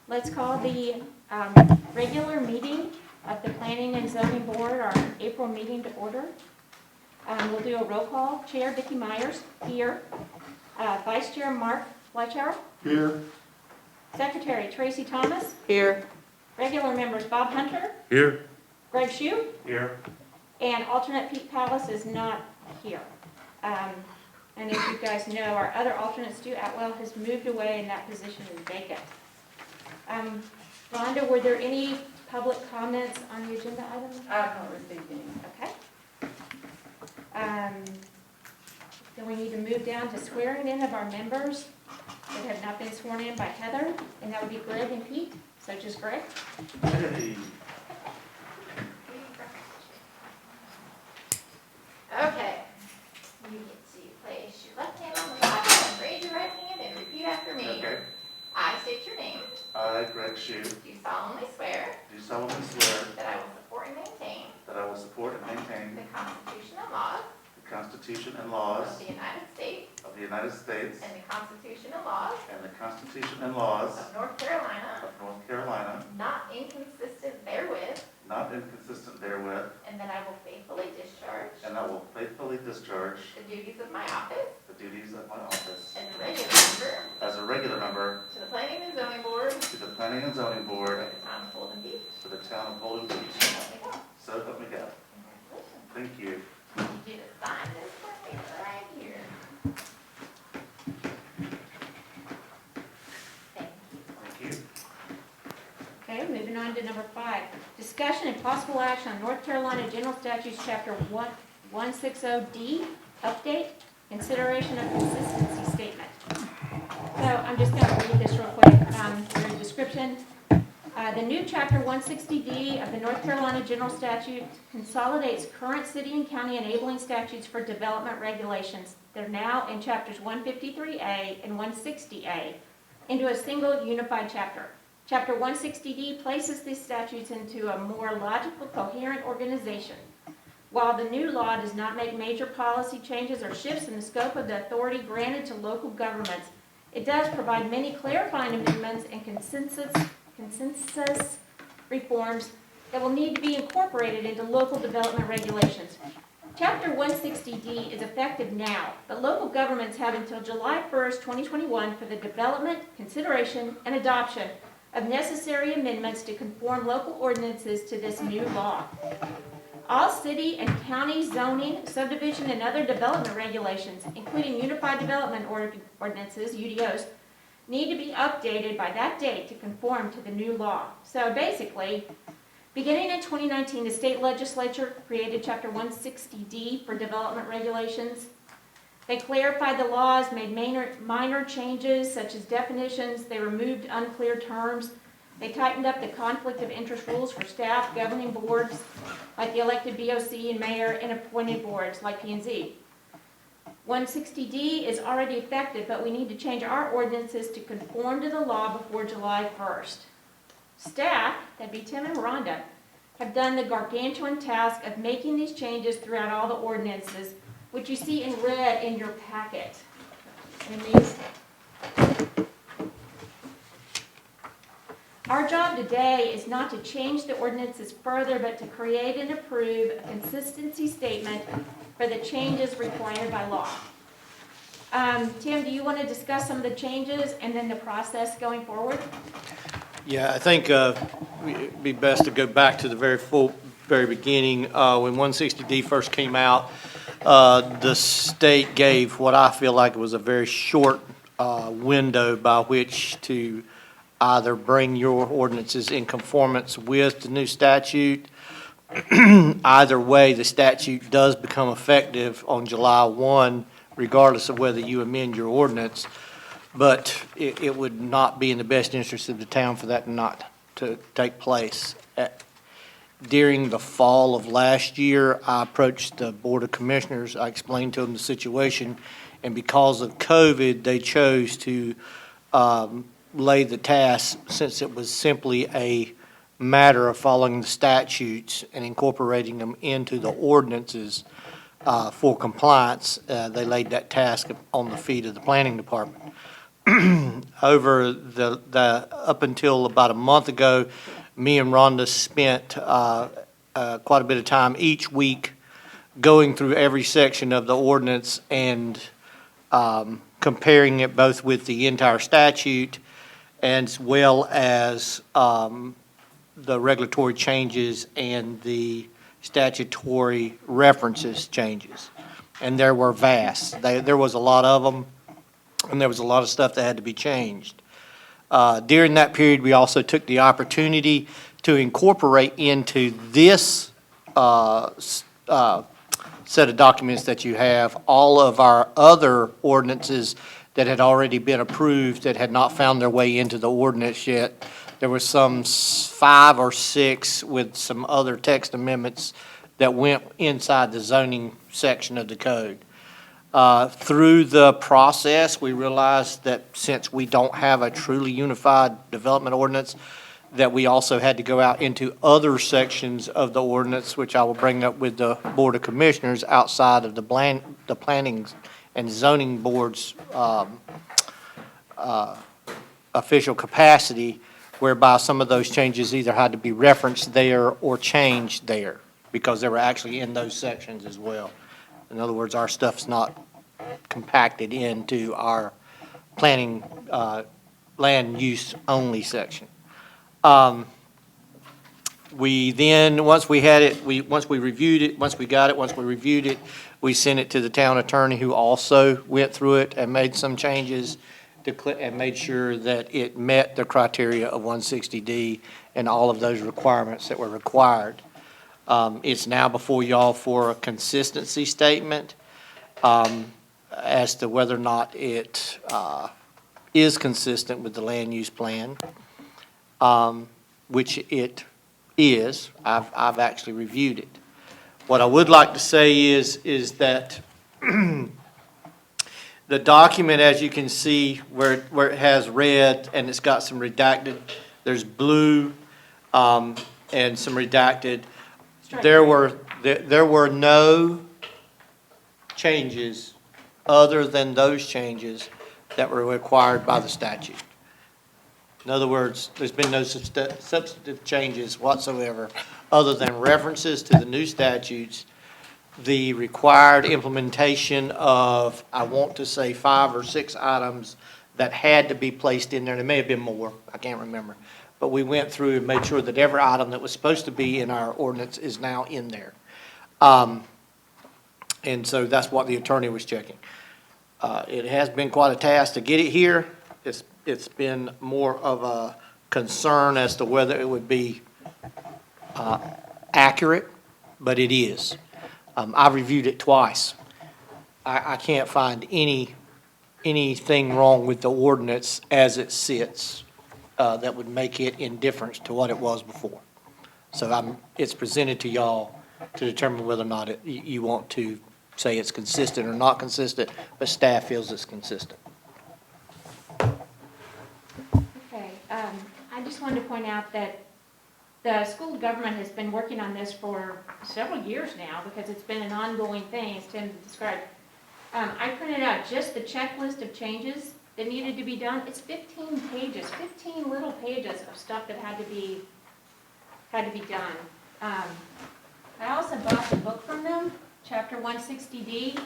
Let's call the regular meeting of the Planning and Zoning Board, our April meeting, to order. We'll do a roll call. Chair Vicki Myers, here. Vice Chair Mark Fleischauer. Here. Secretary Tracy Thomas. Here. Regular members Bob Hunter. Here. Greg Shue. Here. And alternate Pete Pallas is not here. And as you guys know, our other alternate, Stu Atwell, has moved away and that position is vacant. Rhonda, were there any public comments on the agenda items? I have not received any. Okay. Then we need to move down to swearing in of our members that have not been sworn in by Heather, and that would be Greg and Pete. So just Greg. Hey. Okay. You get to place your left hand on the Bible and raise your right hand and repeat after me. Okay. I state your name. I, Greg Shue, Do solemnly swear do solemnly swear that I will support and maintain that I will support and maintain the Constitution and laws the Constitution and laws of the United States of the United States and the Constitution and laws and the Constitution and laws of North Carolina, of North Carolina, not inconsistent therewith, not inconsistent therewith, and that I will faithfully discharge and I will faithfully discharge the duties of my office the duties of my office as a regular member as a regular member to the Planning and Zoning Board to the Planning and Zoning for Board the town of Holden Beach. for the town of Holden Beach. Let me go. So help me God. Congratulations. Thank you. I need you to sign this for me right here. Thank you. Thank you. Okay, moving on to number 5. Discussion and possible action on North Carolina General Statutes Chapter 160D, update, consideration of consistency statement. So I'm just going to read this real quick for a description. The new Chapter 160D of the North Carolina General Statute consolidates current city and county enabling statutes for development regulations. They're now in Chapters 153A and 160A into a single unified chapter. Chapter 160D places these statutes into a more logical, coherent organization. While the new law does not make major policy changes or shifts in the scope of the authority granted to local governments, it does provide many clarifying amendments and consensus reforms that will need to be incorporated into local development regulations. Chapter 160D is effective now, but local governments have until July 1st, 2021 for the development, consideration, and adoption of necessary amendments to conform local ordinances to this new law. All city and county zoning, subdivision, and other development regulations, including Unified Development Ordinances, UDOs, need to be updated by that date to conform to the new law. So basically, beginning in 2019, the state legislature created Chapter 160D for development regulations. They clarified the laws, made minor changes such as definitions. They removed unclear terms. They tightened up the conflict of interest rules for staff, governing boards like the elected BOC and mayor, and appointed boards like P&Z. 160D is already effective, but we need to change our ordinances to conform to the law before July 1st. Staff, that'd be Tim and Rhonda, have done the gargantuan task of making these changes throughout all the ordinances, which you see in red in your packet. And these. Our job today is not to change the ordinances further, but to create and approve a consistency statement for the changes required by law. Tim, do you want to discuss some of the changes and then the process going forward? Yeah, I think it'd be best to go back to the very beginning. When 160D first came out, the state gave what I feel like was a very short window by which to either bring your ordinances in conformance with the new statute. Either way, the statute does become effective on July 1, regardless of whether you amend your ordinance. But it would not be in the best interest of the town for that not to take place. During the fall of last year, I approached the Board of Commissioners. I explained to them the situation, and because of COVID, they chose to lay the task, since it was simply a matter of following the statutes and incorporating them into the ordinances for compliance. They laid that task on the feet of the planning department. over up until about a month ago, me and Rhonda spent quite a bit of time each week going through every section of the ordinance and comparing it both with the entire statute as well as the regulatory changes and the statutory references changes. And there were vast. There was a lot of them, and there was a lot of stuff that had to be changed. During that period, we also took the opportunity to incorporate into this set of documents that you have all of our other ordinances that had already been approved that had not found their way into the ordinance yet. There were some 5 or 6 with some other text amendments that went inside the zoning section of the code. Through the process, we realized that since we don't have a truly unified development ordinance, that we also had to go out into other sections of the ordinance, which I will bring up with the Board of Commissioners outside of the Planning and Zoning Board's official capacity, whereby some of those changes either had to be referenced there or changed there, because they were actually in those sections as well. In other words, our stuff's not compacted into our planning, land use only section. We then, once we reviewed it, once we reviewed it, we sent it to the town attorney, who also went through it and made some changes and made sure that it met the criteria of 160D and all of those requirements that were required. It's now before y'all for a consistency statement as to whether or not it is consistent with the land use plan, which it is. I've actually reviewed it. What I would like to say is that the document, as you can see, where it has red and it's got some redacted, there's blue and some redacted. There were no changes other than those changes that were required by the statute. In other words, there's been no substantive changes whatsoever other than references to the new statutes, the required implementation of, I want to say, 5 or 6 items that had to be placed in there. There may have been more, I can't remember. But we went through and made sure that every item that was supposed to be in our ordinance is now in there. And so that's what the attorney was checking. It has been quite a task to get it here. It's been more of a concern as to whether it would be accurate, but it is. I've reviewed it twice. I can't find anything wrong with the ordinance as it sits that would make it indifferent to what it was before. So it's presented to y'all to determine whether or not you want to say it's consistent or not consistent, but staff feels it's consistent. Okay, I just wanted to point out that the school government has been working on this for several years now because it's been an ongoing thing, as Tim described. I printed out just the checklist of changes that needed to be done. It's 15 pages, 15 little pages of stuff that had to be done. I also bought the book from them, Chapter 160D,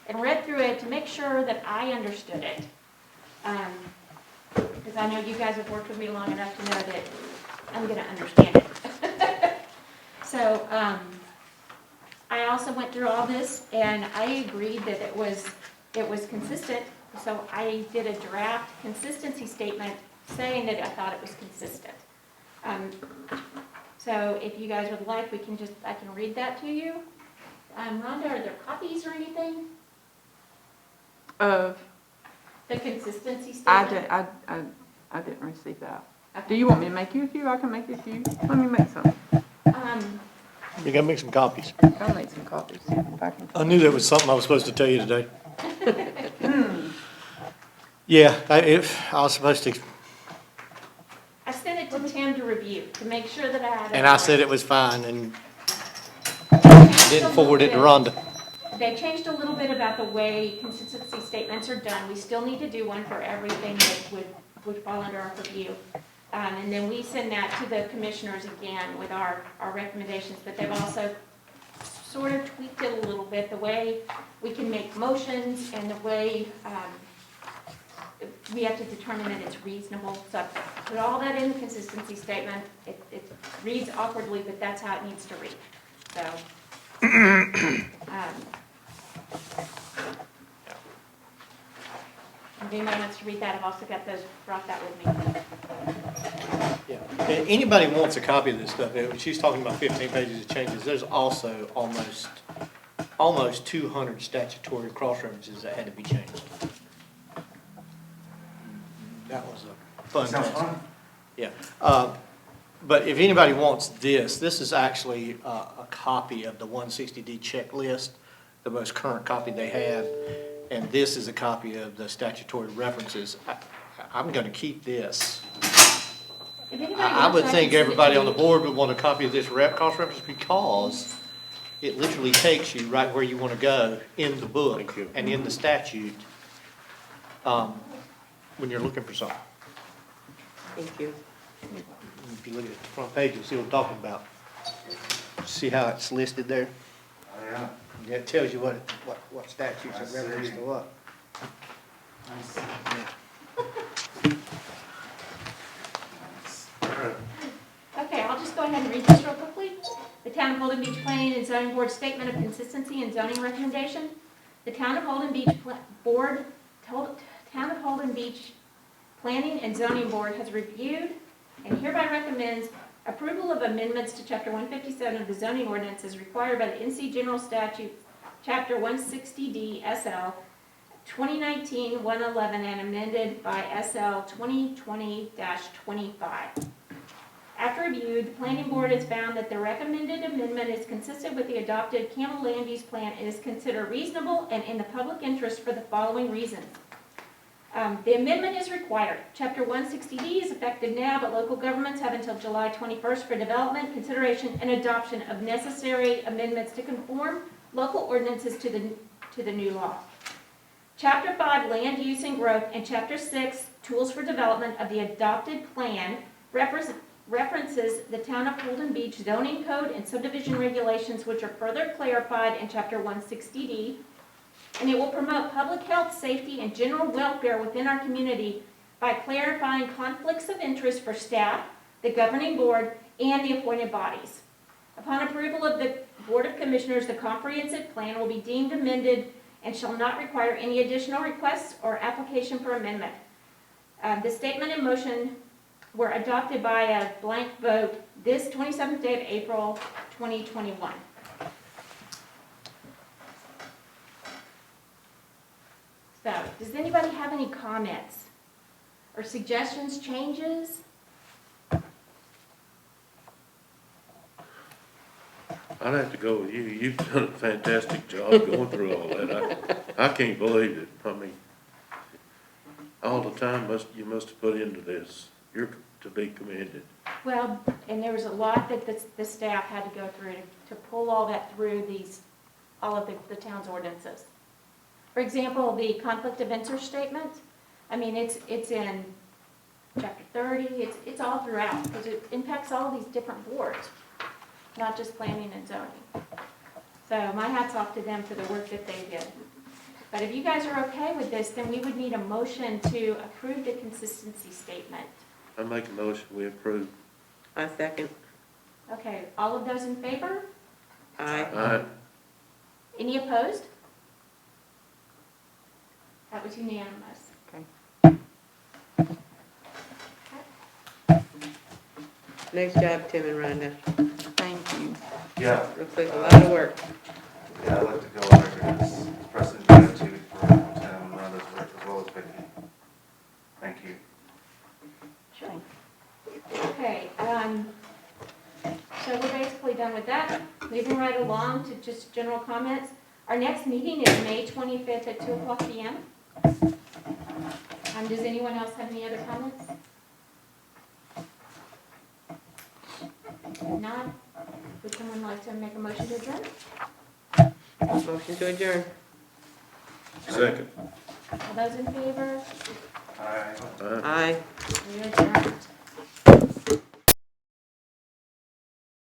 and read through it to make sure that I understood it. Because I know you guys have worked with me long enough to know that I'm going to understand it. So I also went through all this, and I agreed that it was consistent. So I did a draft consistency statement saying that I thought it was consistent. So if you guys would like, I can read that to you. Rhonda, are there copies or anything? Of, The consistency statement? I didn't receive that. Okay. Do you want me to make you a few? I can make you a few. Let me make some. You gotta make some copies. I'll make some copies if I can. I knew there was something I was supposed to tell you today. Yeah, I was supposed to, I sent it to Tim to review, to make sure that I had it. and I said it was fine and didn't forward it to Rhonda. they changed a little bit about the way consistency statements are done. We still need to do one for everything that would fall under our purview. And then we send that to the commissioners again with our recommendations, but they've also sort of tweaked it a little bit, the way we can make motions and the way we have to determine that it's reasonable. So put all that in the consistency statement. It reads awkwardly, but that's how it needs to read. So, if anybody wants to read that, I've also got those, brought that with me. Yeah. If anybody wants a copy of this stuff, she's talking about 15 pages of changes. There's also almost 200 statutory cross-references that had to be changed. That was a fun Sounds task. fun. Yeah. But if anybody wants this is actually a copy of the 160D checklist, the most current copy they have, and this is a copy of the statutory references. I'm going to keep this. If anybody I wants, would can think send it everybody to on the you. board would want a copy of this cross-reference because it literally takes you right where you want to go in the book and in the statute when you're looking for something. Thank you. If you look at the front page, you'll see what I'm talking about. See how it's listed there? Oh, yeah. Yeah, it tells you what statutes I are referenced see. to what. Nice. Alright. Okay, I'll just go ahead and read this real quickly. The Town of Holden Beach Planning and Zoning Board Statement of Consistency and Zoning Recommendation. The Town of Holden Beach Town of Holden Beach Planning and Zoning Board has reviewed and hereby recommends approval of amendments to Chapter 157 of the zoning ordinance as required by the NC General Statute, Chapter 160D SL 2019-111 and amended by SL 2020-25. After review, the planning board has found that the recommended amendment is consistent with the adopted Campbell Land Use Plan and is considered reasonable and in the public interest for the following reasons. The amendment is required. Chapter 160D is effective now, but local governments have until July 21st for development, consideration, and adoption of necessary amendments to conform local ordinances to the new law. Chapter 5, Land Use and Growth, and Chapter 6, Tools for Development of the adopted plan references the Town of Holden Beach zoning code and subdivision regulations, which are further clarified in Chapter 160D, and it will promote public health, safety, and general welfare within our community by clarifying conflicts of interest for staff, the governing board, and the appointed bodies. Upon approval of the Board of Commissioners, the comprehensive plan will be deemed amended and shall not require any additional requests or application for amendment. The statement and motion were adopted by a blank vote this 27th day of April, 2021. So, does anybody have any comments or suggestions, changes? I'd have to go with you. You've done a fantastic job going through all that. I can't believe it. I mean, all the time you must have put into this. You're to be commended. Well, and there was a lot that the staff had to go through to pull all that through all of the town's ordinances. For example, the conflict of interest statement, I mean, it's in Chapter 30, it's all throughout, because it impacts all of these different boards, not just planning and zoning. So my hat's off to them for the work that they did. But if you guys are okay with this, then we would need a motion to approve the consistency statement. I make a motion, we approve. I second. Okay, all of those in favor? Aye. Any opposed? That was unanimous. Nice job, Tim and Rhonda. Thank you. Yeah, Looks like a lot of work. yeah, I'd like to go on record as expressing gratitude for Tim and Rhonda's work as well as Vicki. Thank you. Sure. Okay, so we're basically done with that. Moving right along to just general comments. Our next meeting is May 25th at 2:00 p.m. Does anyone else have any other comments? If not, would someone like to make a motion to adjourn? Motion to adjourn. Second. All those in favor? Aye. Aye. Aye. We adjourn.